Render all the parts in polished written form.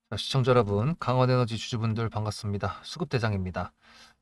자, 시청자 여러분, 강원에너지 주주분들 반갑습니다. 수급대장입니다.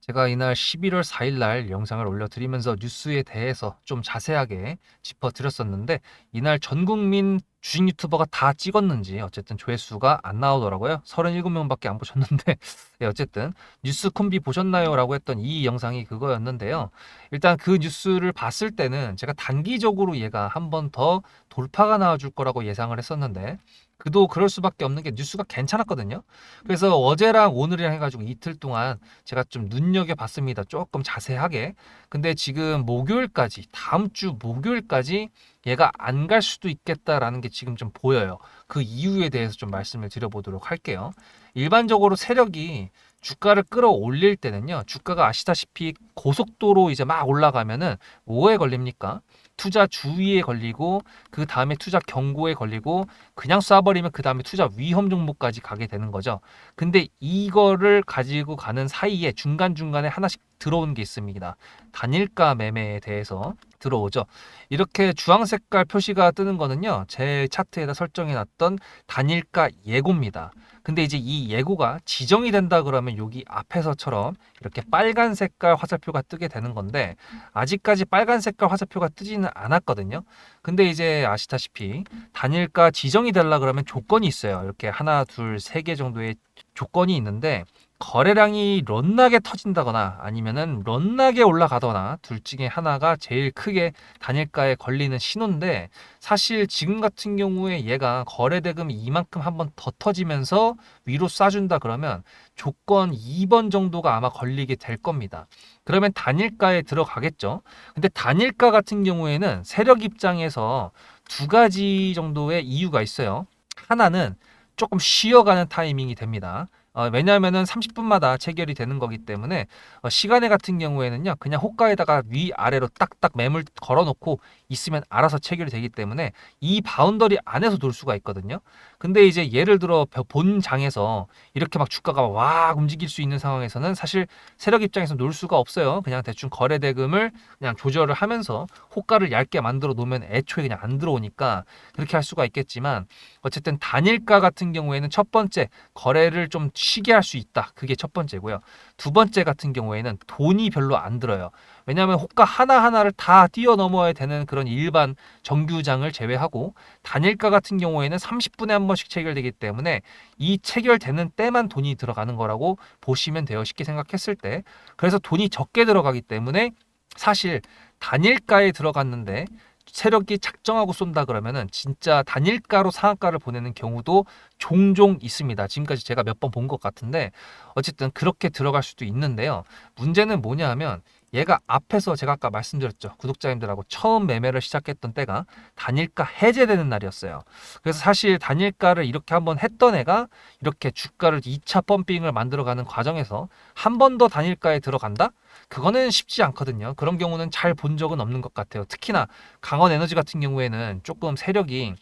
제가 이날 11월 4일 날 영상을 올려드리면서 뉴스에 대해서 좀 자세하게 짚어드렸었는데, 이날 전 국민 주식 유튜버가 다 찍었는지 어쨌든 조회수가 안 나오더라고요. 37명밖에 안 보셨는데 예, 어쨌든 뉴스 콤비 보셨나요? 라고 했던 이 영상이 그거였는데요. 일단 그 뉴스를 봤을 때는 제가 단기적으로 얘가 한 번 더 돌파가 나와줄 거라고 예상을 했었는데, 그도 그럴 수밖에 없는 게 뉴스가 괜찮았거든요. 그래서 어제랑 오늘이랑 해가지고 이틀 동안 제가 좀 눈여겨봤습니다. 조금 자세하게. 근데 지금 목요일까지, 다음 주 목요일까지 얘가 안 갈 수도 있겠다라는 게 지금 좀 보여요. 그 이유에 대해서 좀 말씀을 드려보도록 할게요. 일반적으로 세력이 주가를 끌어올릴 때는요, 주가가 아시다시피 고속도로 이제 막 올라가면은 뭐에 걸립니까? 투자 주의에 걸리고, 그 다음에 투자 경고에 걸리고, 그냥 쏴버리면 그 다음에 투자 위험 종목까지 가게 되는 거죠. 근데 이거를 가지고 가는 사이에 중간중간에 하나씩 들어오는 게 있습니다. 단일가 매매에 대해서 들어오죠. 이렇게 주황 색깔 표시가 뜨는 거는요, 제 차트에다 설정해 놨던 단일가 예고입니다. 근데 이제 이 예고가 지정이 된다 그러면 여기 앞에서처럼 이렇게 빨간 색깔 화살표가 뜨게 되는 건데, 아직까지 빨간 색깔 화살표가 뜨지는 않았거든요. 근데 이제 아시다시피 단일가 지정이 되려 그러면 조건이 있어요. 이렇게 하나, 둘, 세 개 정도의 조건이 있는데, 거래량이 런나게 터진다거나 아니면은 런나게 올라가거나 둘 중에 하나가 제일 크게 단일가에 걸리는 신호인데, 사실 지금 같은 경우에 얘가 거래 대금이 이만큼 한번 더 터지면서 위로 쏴준다 그러면 조건 2번 정도가 아마 걸리게 될 겁니다. 그러면 단일가에 들어가겠죠. 근데 단일가 같은 경우에는 세력 입장에서 두 가지 정도의 이유가 있어요. 하나는 조금 쉬어가는 타이밍이 됩니다. 왜냐하면은 30분마다 체결이 되는 거기 때문에, 시간에 같은 경우에는요, 그냥 호가에다가 위아래로 딱딱 매물 걸어놓고 있으면 알아서 체결이 되기 때문에 이 바운더리 안에서 돌 수가 있거든요. 근데 이제 예를 들어 본 장에서 이렇게 막 주가가 와 움직일 수 있는 상황에서는 사실 세력 입장에서 놀 수가 없어요. 그냥 대충 거래 대금을 그냥 조절을 하면서 호가를 얇게 만들어 놓으면 애초에 그냥 안 들어오니까 그렇게 할 수가 있겠지만, 어쨌든 단일가 같은 경우에는 첫 번째, 거래를 좀 쉬게 할 수 있다. 그게 첫 번째고요. 두 번째 같은 경우에는 돈이 별로 안 들어요. 왜냐하면 호가 하나하나를 다 뛰어넘어야 되는 그런 일반 정규장을 제외하고, 단일가 같은 경우에는 30분에 한 번씩 체결되기 때문에 이 체결되는 때만 돈이 들어가는 거라고 보시면 돼요. 쉽게 생각했을 때. 그래서 돈이 적게 들어가기 때문에 사실 단일가에 들어갔는데 세력이 작정하고 쏜다 그러면은 진짜 단일가로 상한가를 보내는 경우도 종종 있습니다. 지금까지 제가 몇 번 본 것 같은데, 어쨌든 그렇게 들어갈 수도 있는데요. 문제는 뭐냐 하면, 얘가 앞에서 제가 아까 말씀드렸죠. 구독자님들하고 처음 매매를 시작했던 때가 단일가 해제되는 날이었어요. 그래서 사실 단일가를 이렇게 한번 했던 애가 이렇게 주가를 2차 펌핑을 만들어가는 과정에서 한 번 더 단일가에 들어간다? 그거는 쉽지 않거든요. 그런 경우는 잘 본 적은 없는 것 같아요. 특히나 강원 에너지 같은 경우에는 조금 세력이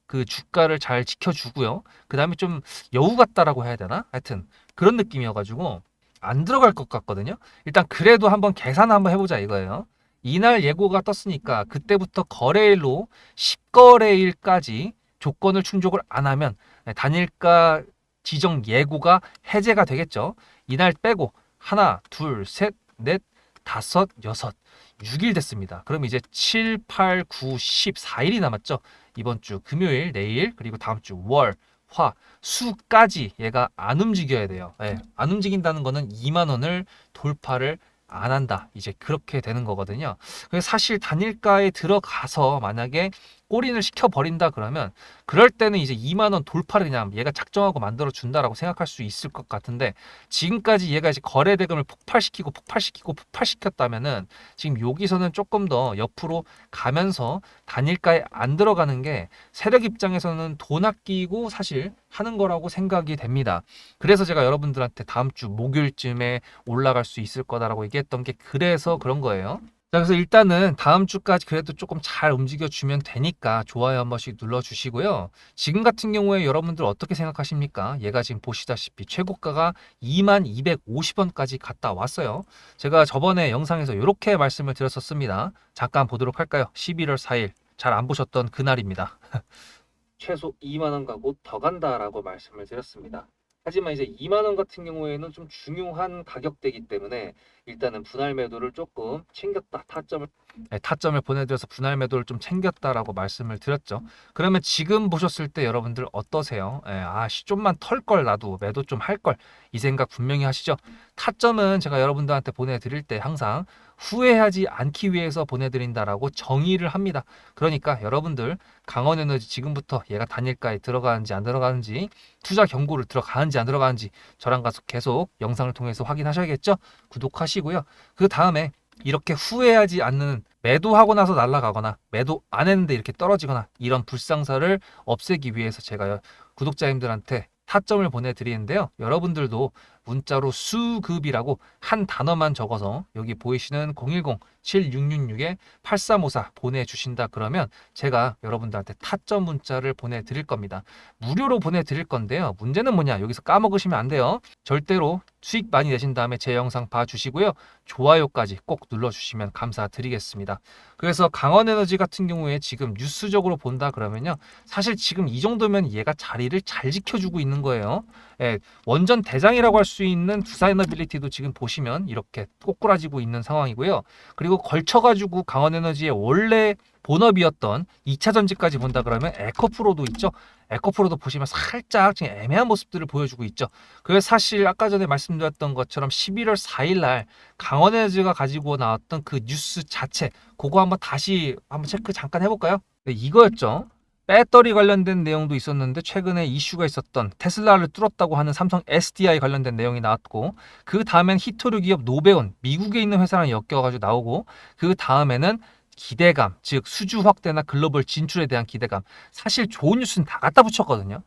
그 주가를 잘 지켜주고요. 그 다음에 좀 여우 같다라고 해야 되나? 하여튼 그런 느낌이어가지고 안 들어갈 것 같거든요. 일단 그래도 한번 계산 한번 해보자 이거예요. 이날 예고가 떴으니까 그때부터 거래일로 10거래일까지 조건을 충족을 안 하면 단일가 지정 예고가 해제가 되겠죠. 이날 빼고 하나, 둘, 셋, 넷, 다섯, 여섯, 6일 됐습니다. 그럼 이제 7, 8, 9, 10, 4일이 남았죠. 이번 주 금요일, 내일, 그리고 다음 주 월, 화, 수까지 얘가 안 움직여야 돼요. 예, 안 움직인다는 거는 2만 원을 돌파를 안 한다. 이제 그렇게 되는 거거든요. 그래서 사실 단일가에 들어가서 만약에 골인을 시켜버린다 그러면, 그럴 때는 이제 2만 원 돌파를 그냥 얘가 작정하고 만들어 준다라고 생각할 수 있을 것 같은데, 지금까지 얘가 이제 거래 대금을 폭발시키고 폭발시키고 폭발시켰다면은 지금 여기서는 조금 더 옆으로 가면서 단일가에 안 들어가는 게 세력 입장에서는 돈 아끼고 사실 하는 거라고 생각이 됩니다. 그래서 제가 여러분들한테 다음 주 목요일쯤에 올라갈 수 있을 거다라고 얘기했던 게 그래서 그런 거예요. 자, 그래서 일단은 다음 주까지 그래도 조금 잘 움직여 주면 되니까 좋아요 한 번씩 눌러 주시고요. 지금 같은 경우에 여러분들 어떻게 생각하십니까? 얘가 지금 보시다시피 최고가가 2250원까지 갔다 왔어요. 제가 저번에 영상에서 이렇게 말씀을 드렸었습니다. 잠깐 보도록 할까요? 11월 4일 잘 안 보셨던 그날입니다. 최소 2만 원 가고 더 간다라고 말씀을 드렸습니다. 하지만 이제 2만 원 같은 경우에는 좀 중요한 가격대이기 때문에 일단은 분할 매도를 조금 챙겼다. 타점을 보내드려서 분할 매도를 좀 챙겼다라고 말씀을 드렸죠. 그러면 지금 보셨을 때 여러분들 어떠세요? 좀만 털 걸, 나도 매도 좀 할 걸, 이 생각 분명히 하시죠. 타점은 제가 여러분들한테 보내드릴 때 항상 후회하지 않기 위해서 보내드린다라고 정의를 합니다. 그러니까 여러분들 강원에너지 지금부터 얘가 단일가에 들어가는지 안 들어가는지, 투자 경고를 들어가는지 안 들어가는지 저랑 계속 영상을 통해서 확인하셔야겠죠. 구독하시고요. 그 다음에 이렇게 후회하지 않는, 매도하고 나서 날아가거나 매도 안 했는데 이렇게 떨어지거나 이런 불상사를 없애기 위해서 제가 구독자님들한테 타점을 보내드리는데요. 여러분들도 문자로 수급이라고 한 단어만 적어서 여기 보이시는 010-7666-8354 보내주신다 그러면 제가 여러분들한테 타점 문자를 보내드릴 겁니다. 무료로 보내드릴 건데요. 문제는 뭐냐? 여기서 까먹으시면 안 돼요. 절대로 수익 많이 내신 다음에 제 영상 봐주시고요. 좋아요까지 꼭 눌러주시면 감사드리겠습니다. 그래서 강원에너지 같은 경우에 지금 뉴스적으로 본다 그러면요. 사실 지금 이 정도면 얘가 자리를 잘 지켜주고 있는 거예요. 원전 대장이라고 할 수 있는 두산에너빌리티도 지금 보시면 이렇게 꼬꾸라지고 있는 상황이고요. 그리고 걸쳐가지고 강원에너지의 원래 본업이었던 2차 전지까지 본다 그러면 에코프로도 있죠. 에코프로도 보시면 살짝 지금 애매한 모습들을 보여주고 있죠. 그래서 사실 아까 전에 말씀드렸던 것처럼 11월 4일 날 강원에너지가 가지고 나왔던 그 뉴스 자체, 그거 한번 다시 체크 잠깐 해볼까요? 네, 이거였죠. 배터리 관련된 내용도 있었는데 최근에 이슈가 있었던 테슬라를 뚫었다고 하는 삼성 SDI 관련된 내용이 나왔고, 그 다음엔 히토류 기업 노배온, 미국에 있는 회사랑 엮여가지고 나오고, 그 다음에는 기대감, 즉 수주 확대나 글로벌 진출에 대한 기대감, 사실 좋은 뉴스는 다 갖다 붙였거든요.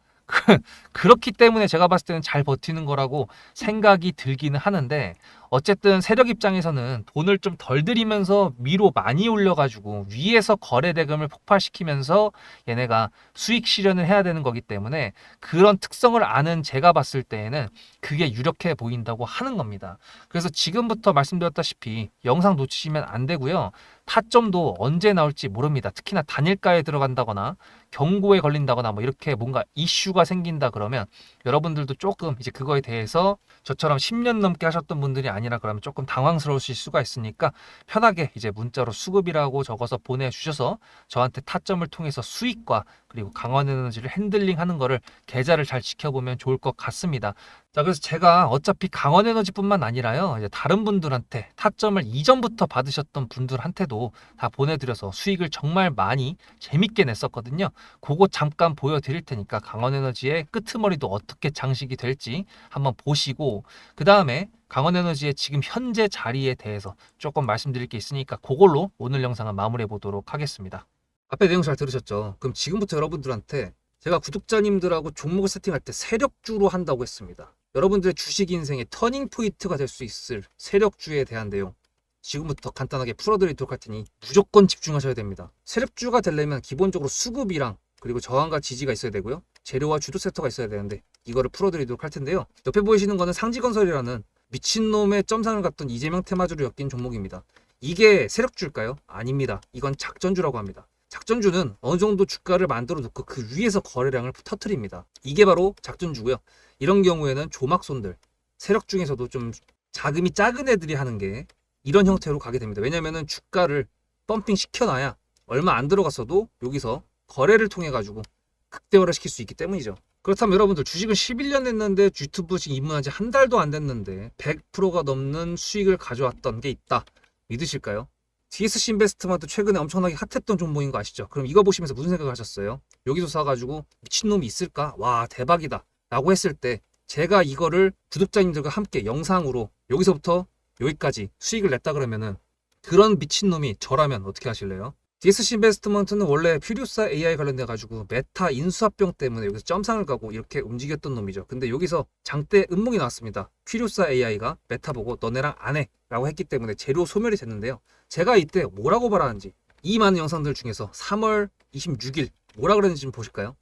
그렇기 때문에 제가 봤을 때는 잘 버티는 거라고 생각이 들기는 하는데, 어쨌든 세력 입장에서는 돈을 좀 덜 들이면서 위로 많이 올려가지고 위에서 거래 대금을 폭발시키면서 얘네가 수익 실현을 해야 되는 거기 때문에, 그런 특성을 아는 제가 봤을 때에는 그게 유력해 보인다고 하는 겁니다. 그래서 지금부터 말씀드렸다시피 영상 놓치시면 안 되고요. 타점도 언제 나올지 모릅니다. 특히나 단일가에 들어간다거나 경고에 걸린다거나 뭐 이렇게 뭔가 이슈가 생긴다 그러면 여러분들도 조금 이제 그거에 대해서 저처럼 10년 넘게 하셨던 분들이 아니라 그러면 조금 당황스러우실 수가 있으니까 편하게 이제 문자로 수급이라고 적어서 보내주셔서 저한테 타점을 통해서 수익과 그리고 강원에너지를 핸들링하는 거를 계좌를 잘 지켜보면 좋을 것 같습니다. 자, 그래서 제가 어차피 강원에너지뿐만 아니라요, 이제 다른 분들한테 타점을 이전부터 받으셨던 분들한테도 다 보내드려서 수익을 정말 많이 재밌게 냈었거든요. 그거 잠깐 보여드릴 테니까 강원에너지의 끄트머리도 어떻게 장식이 될지 한번 보시고, 그 다음에 강원에너지의 지금 현재 자리에 대해서 조금 말씀드릴 게 있으니까 그걸로 오늘 영상은 마무리해 보도록 하겠습니다. 앞에 내용 잘 들으셨죠? 그럼 지금부터 여러분들한테 제가 구독자님들하고 종목을 세팅할 때 세력주로 한다고 했습니다. 여러분들의 주식 인생의 터닝 포인트가 될 수 있을 세력주에 대한 내용 지금부터 간단하게 풀어드리도록 할 테니 무조건 집중하셔야 됩니다. 세력주가 되려면 기본적으로 수급이랑 그리고 저항과 지지가 있어야 되고요. 재료와 주도 섹터가 있어야 되는데 이거를 풀어드리도록 할 텐데요. 옆에 보이시는 거는 상지건설이라는 미친놈의 점상을 갖던 이재명 테마주로 엮인 종목입니다. 이게 세력주일까요? 아닙니다. 이건 작전주라고 합니다. 작전주는 어느 정도 주가를 만들어 놓고 그 위에서 거래량을 터트립니다. 이게 바로 작전주고요. 이런 경우에는 조막손들, 세력 중에서도 좀 자금이 작은 애들이 하는 게 이런 형태로 가게 됩니다. 왜냐면은 주가를 펌핑 시켜놔야 얼마 안 들어갔어도 여기서 거래를 통해 가지고 극대화를 시킬 수 있기 때문이죠. 그렇다면 여러분들 주식을 11년 했는데 유튜브 지금 입문한 지 한 달도 안 됐는데 100%가 넘는 수익을 가져왔던 게 있다. 믿으실까요? DSC 인베스트먼트 최근에 엄청나게 핫했던 종목인 거 아시죠? 그럼 이거 보시면서 무슨 생각을 하셨어요? 여기서 사가지고 미친놈이 있을까? 와, 대박이다 라고 했을 때 제가 이거를 구독자님들과 함께 영상으로 여기서부터 여기까지 수익을 냈다 그러면은 그런 미친놈이 저라면 어떻게 하실래요? DSC 인베스트먼트는 원래 퓨리오사 AI 관련돼 가지고 메타 인수합병 때문에 여기서 점상을 가고 이렇게 움직였던 놈이죠. 근데 여기서 장대 음목이 나왔습니다. 퓨리오사 AI가 메타 보고 너네랑 안 해 라고 했기 때문에 재료 소멸이 됐는데요. 제가 이때 뭐라고 말하는지 이 많은 영상들 중에서 3월 26일 뭐라 그랬는지 좀 보실까요?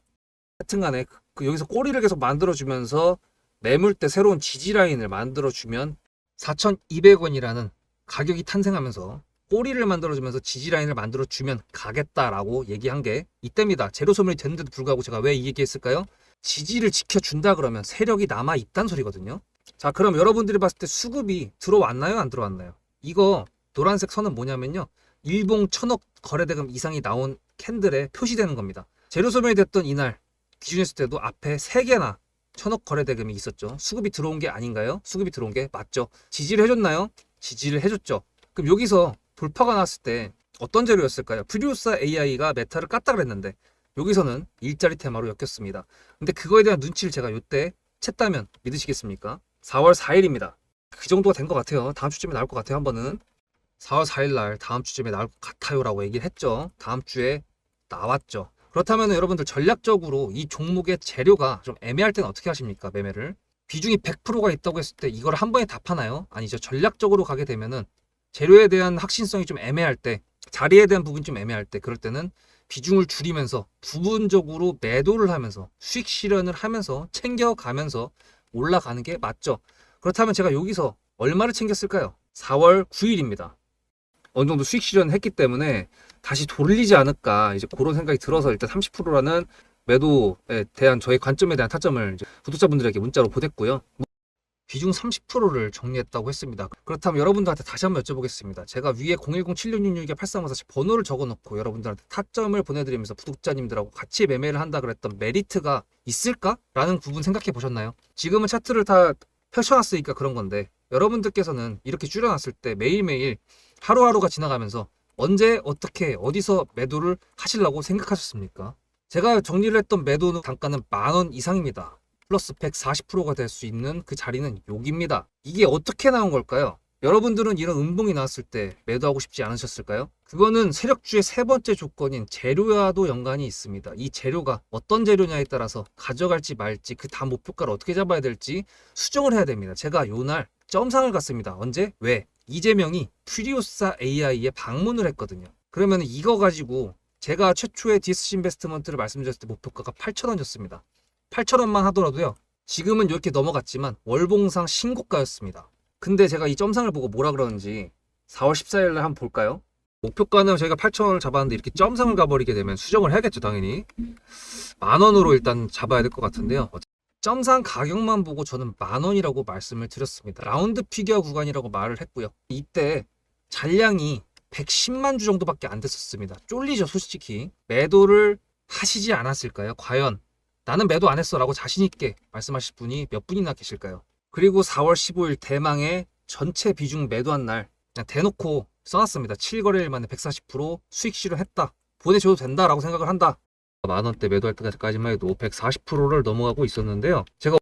하여튼간에 여기서 꼬리를 계속 만들어주면서 매물대 새로운 지지라인을 만들어주면 4,200원이라는 가격이 탄생하면서 꼬리를 만들어주면서 지지라인을 만들어주면 가겠다라고 얘기한 게 이때입니다. 재료 소멸이 됐는데도 불구하고 제가 왜 이 얘기했을까요? 지지를 지켜준다 그러면 세력이 남아있단 소리거든요. 자, 그럼 여러분들이 봤을 때 수급이 들어왔나요? 안 들어왔나요? 이거 노란색 선은 뭐냐면요. 일봉 1000억 거래대금 이상이 나온 캔들에 표시되는 겁니다. 재료 소멸이 됐던 이날 기준했을 때도 앞에 3개나 1000억 거래대금이 있었죠. 수급이 들어온 게 아닌가요? 수급이 들어온 게 맞죠. 지지를 해줬나요? 지지를 해줬죠. 그럼 여기서 돌파가 났을 때 어떤 재료였을까요? 프리우사 AI가 메타를 깠다 그랬는데 여기서는 일자리 테마로 엮였습니다. 근데 그거에 대한 눈치를 제가 이때 챘다면 믿으시겠습니까? 4월 4일입니다. 그 정도가 된 것 같아요. 다음 주쯤에 나올 것 같아요. 한 번은 4월 4일 날 다음 주쯤에 나올 것 같아요 라고 얘기를 했죠. 다음 주에 나왔죠. 그렇다면 여러분들 전략적으로 이 종목의 재료가 좀 애매할 때는 어떻게 하십니까? 매매를 비중이 100%가 있다고 했을 때 이걸 한 번에 다 파나요? 아니죠. 전략적으로 가게 되면은 재료에 대한 확신성이 좀 애매할 때, 자리에 대한 부분이 좀 애매할 때, 그럴 때는 비중을 줄이면서 부분적으로 매도를 하면서 수익 실현을 하면서 챙겨가면서 올라가는 게 맞죠. 그렇다면 제가 여기서 얼마를 챙겼을까요? 4월 9일입니다. 어느 정도 수익 실현했기 때문에 다시 돌리지 않을까 이제 그런 생각이 들어서 일단 30%라는 매도에 대한 저의 관점에 대한 타점을 이제 구독자분들에게 문자로 보냈고요. 비중 30%를 정리했다고 했습니다. 그렇다면 여러분들한테 다시 한번 여쭤보겠습니다. 제가 위에 010-7666-8354 번호를 적어놓고 여러분들한테 타점을 보내드리면서 구독자님들하고 같이 매매를 한다 그랬던 메리트가 있을까? 라는 부분 생각해 보셨나요? 지금은 차트를 다 펼쳐놨으니까 그런 건데 여러분들께서는 이렇게 줄여놨을 때 매일매일 하루하루가 지나가면서 언제 어떻게 어디서 매도를 하시려고 생각하셨습니까? 제가 정리를 했던 매도 단가는 10,000원 이상입니다. 플러스 140%가 될 수 있는 그 자리는 여기입니다. 이게 어떻게 나온 걸까요? 여러분들은 이런 음봉이 나왔을 때 매도하고 싶지 않으셨을까요? 그거는 세력주의 세 번째 조건인 재료와도 연관이 있습니다. 이 재료가 어떤 재료냐에 따라서 가져갈지 말지 그 다음 목표가를 어떻게 잡아야 될지 수정을 해야 됩니다. 제가 요날 점상을 갔습니다. 언제? 왜? 이재명이 프리우사 AI에 방문을 했거든요. 그러면 이거 가지고 제가 최초의 DSC 인베스트먼트를 말씀드렸을 때 목표가가 8,000원이었습니다. 8,000원만 하더라도요. 지금은 이렇게 넘어갔지만 월봉상 신고가였습니다. 근데 제가 이 점상을 보고 뭐라 그러는지 4월 14일 날 한번 볼까요? 목표가는 저희가 8,000원을 잡았는데 이렇게 점상을 가버리게 되면 수정을 해야겠죠, 당연히. 10,000원으로 일단 잡아야 될 것 같은데요. 점상 가격만 보고 저는 10,000원이라고 말씀을 드렸습니다. 라운드 피겨 구간이라고 말을 했고요. 이때 잔량이 110만 주 정도밖에 안 됐었습니다. 쫄리죠, 솔직히. 매도를 하시지 않았을까요? 과연 나는 매도 안 했어 라고 자신있게 말씀하실 분이 몇 분이나 계실까요? 그리고 4월 15일 대망의 전체 비중 매도한 날 그냥 대놓고 써놨습니다. 7거래일 만에 140% 수익 실현했다. 보내줘도 된다라고 생각을 한다. 만원대 매도할 때까지만 해도 140%를 넘어가고 있었는데요. 제가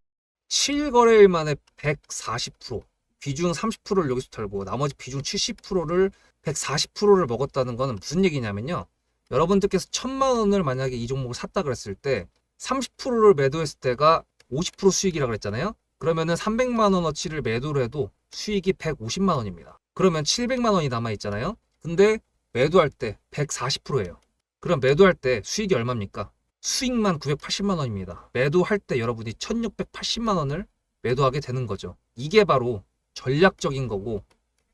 7거래일 만에 140% 비중 30%를 여기서 털고 나머지 비중 70%를 140%를 먹었다는 거는 무슨 얘기냐면요. 여러분들께서 1,000만 원을 만약에 이 종목을 샀다 그랬을 때 30%를 매도했을 때가 50% 수익이라고 그랬잖아요. 그러면은 300만 원어치를 매도를 해도 수익이 150만 원입니다. 그러면 700만 원이 남아 있잖아요. 근데 매도할 때 140%예요. 그럼 매도할 때 수익이 얼마입니까? 수익만 980만 원입니다. 매도할 때 여러분이 1680만 원을 매도하게 되는 거죠. 이게 바로 전략적인 거고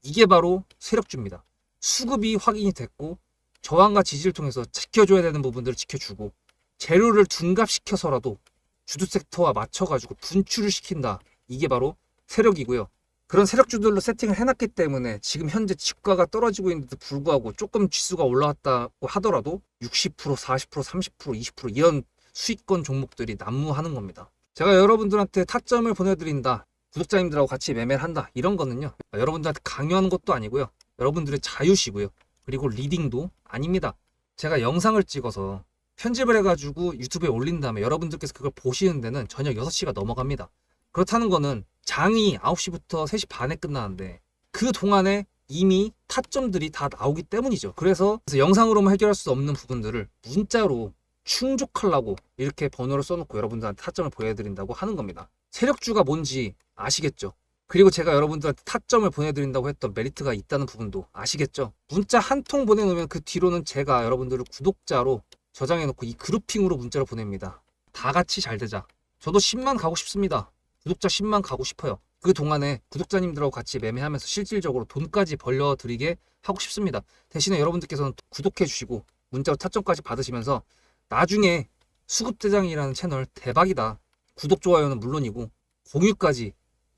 이게 바로 세력주입니다. 수급이 확인이 됐고 저항과 지지를 통해서 지켜줘야 되는 부분들을 지켜주고 재료를 둔갑시켜서라도 주도 섹터와 맞춰가지고 분출을 시킨다. 이게 바로 세력이고요. 그런 세력주들로 세팅을 해놨기 때문에 지금 현재 주가가 떨어지고 있는데도 불구하고 조금 지수가 올라왔다고 하더라도 60%, 40%, 30%, 20% 이런 수익권 종목들이 난무하는 겁니다. 제가 여러분들한테 타점을 보내드린다. 구독자님들하고 같이 매매를 한다. 이런 거는요. 여러분들한테 강요하는 것도 아니고요. 여러분들의 자유시고요. 그리고 리딩도 아닙니다. 제가 영상을 찍어서 편집을 해가지고 유튜브에 올린 다음에 여러분들께서 그걸 보시는 데는 저녁 6시가 넘어갑니다. 그렇다는 거는 장이 9시부터 3시 반에 끝나는데 그 동안에 이미 타점들이 다 나오기 때문이죠. 그래서 영상으로만 해결할 수 없는 부분들을 문자로 충족하려고 이렇게 번호를 써놓고 여러분들한테 타점을 보여드린다고 하는 겁니다. 세력주가 뭔지 아시겠죠? 그리고 제가 여러분들한테 타점을 보내드린다고 했던 메리트가 있다는 부분도 아시겠죠? 문자 한 통 보내놓으면 그 뒤로는 제가 여러분들을 구독자로 저장해놓고 이 그룹핑으로 문자를 보냅니다. 다 같이 잘 되자. 저도 10만 가고 싶습니다. 구독자 10만 가고 싶어요. 그 동안에 구독자님들하고 같이 매매하면서 실질적으로 돈까지 벌려드리게 하고 싶습니다. 대신에 여러분들께서는 구독해 주시고 문자로 타점까지 받으시면서 나중에 수급대장이라는 채널 대박이다, 구독 좋아요는 물론이고 공유까지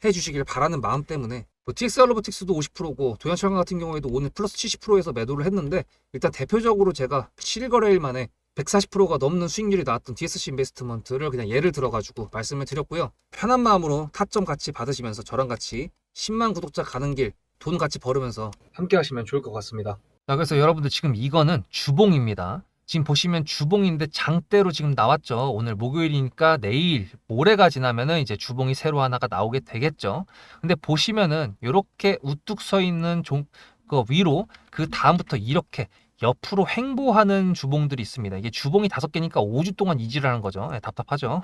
해주시길 바라는 마음 때문에 TXR 로보틱스도 50%고 도연철강 같은 경우에도 오늘 플러스 70%에서 매도를 했는데, 일단 대표적으로 제가 7거래일 만에 140%가 넘는 수익률이 나왔던 DSC 인베스트먼트를 그냥 예를 들어가지고 말씀을 드렸고요. 편한 마음으로 타점 같이 받으시면서 저랑 같이 10만 구독자 가는 길 돈 같이 벌으면서 함께 하시면 좋을 것 같습니다. 자, 그래서 여러분들 지금 이거는 주봉입니다. 지금 보시면 주봉인데 장대로 지금 나왔죠. 오늘 목요일이니까 내일 모레가 지나면은 이제 주봉이 새로 하나가 나오게 되겠죠. 근데 보시면은 이렇게 우뚝 서 있는 그 위로 그 다음부터 이렇게 옆으로 횡보하는 주봉들이 있습니다. 이게 주봉이 5개니까 5주 동안 이질하는 거죠. 답답하죠.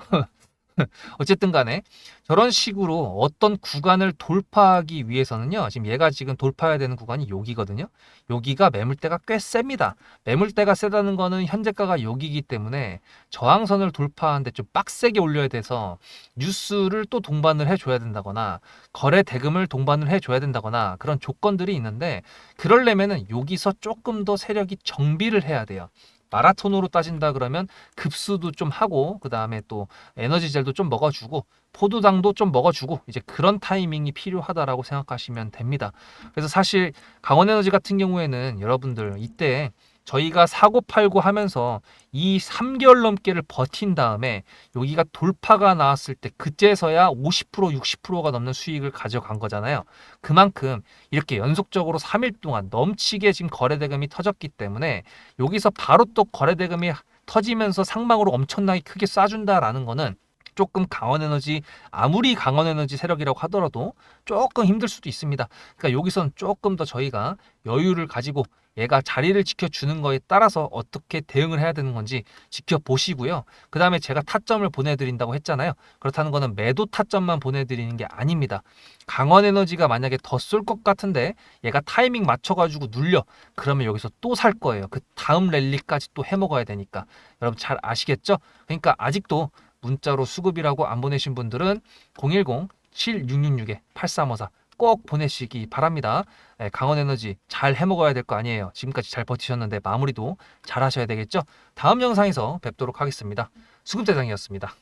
어쨌든 간에 저런 식으로 어떤 구간을 돌파하기 위해서는요, 지금 얘가 지금 돌파해야 되는 구간이 여기거든요. 여기가 매물대가 꽤 셉니다. 매물대가 세다는 거는 현재가가 여기이기 때문에 저항선을 돌파하는데 좀 빡세게 올려야 돼서 뉴스를 또 동반을 해줘야 된다거나 거래 대금을 동반을 해줘야 된다거나 그런 조건들이 있는데, 그러려면은 여기서 조금 더 세력이 정비를 해야 돼요. 마라톤으로 따진다 그러면 급수도 좀 하고, 그 다음에 또 에너지젤도 좀 먹어주고 포도당도 좀 먹어주고, 이제 그런 타이밍이 필요하다라고 생각하시면 됩니다. 그래서 사실 강원에너지 같은 경우에는 여러분들 이때 저희가 사고 팔고 하면서 이 3개월 넘게를 버틴 다음에 여기가 돌파가 나왔을 때 그때서야 50% 60%가 넘는 수익을 가져간 거잖아요. 그만큼 이렇게 연속적으로 3일 동안 넘치게 지금 거래대금이 터졌기 때문에 여기서 바로 또 거래대금이 터지면서 상방으로 엄청나게 크게 쏴준다라는 거는 조금 강원에너지, 아무리 강원에너지 세력이라고 하더라도 조금 힘들 수도 있습니다. 그러니까 여기선 조금 더 저희가 여유를 가지고 얘가 자리를 지켜주는 거에 따라서 어떻게 대응을 해야 되는 건지 지켜보시고요. 그 다음에 제가 타점을 보내드린다고 했잖아요. 그렇다는 거는 매도 타점만 보내드리는 게 아닙니다. 강원에너지가 만약에 더 쏠 것 같은데 얘가 타이밍 맞춰가지고 눌려, 그러면 여기서 또 살 거예요. 그 다음 랠리까지 또 해먹어야 되니까. 여러분 잘 아시겠죠? 그러니까 아직도 문자로 수급이라고 안 보내신 분들은 010-7666-8354 꼭 보내시기 바랍니다. 강원에너지 잘 해먹어야 될 거 아니에요. 지금까지 잘 버티셨는데 마무리도 잘 하셔야 되겠죠? 다음 영상에서 뵙도록 하겠습니다. 수급대장이었습니다.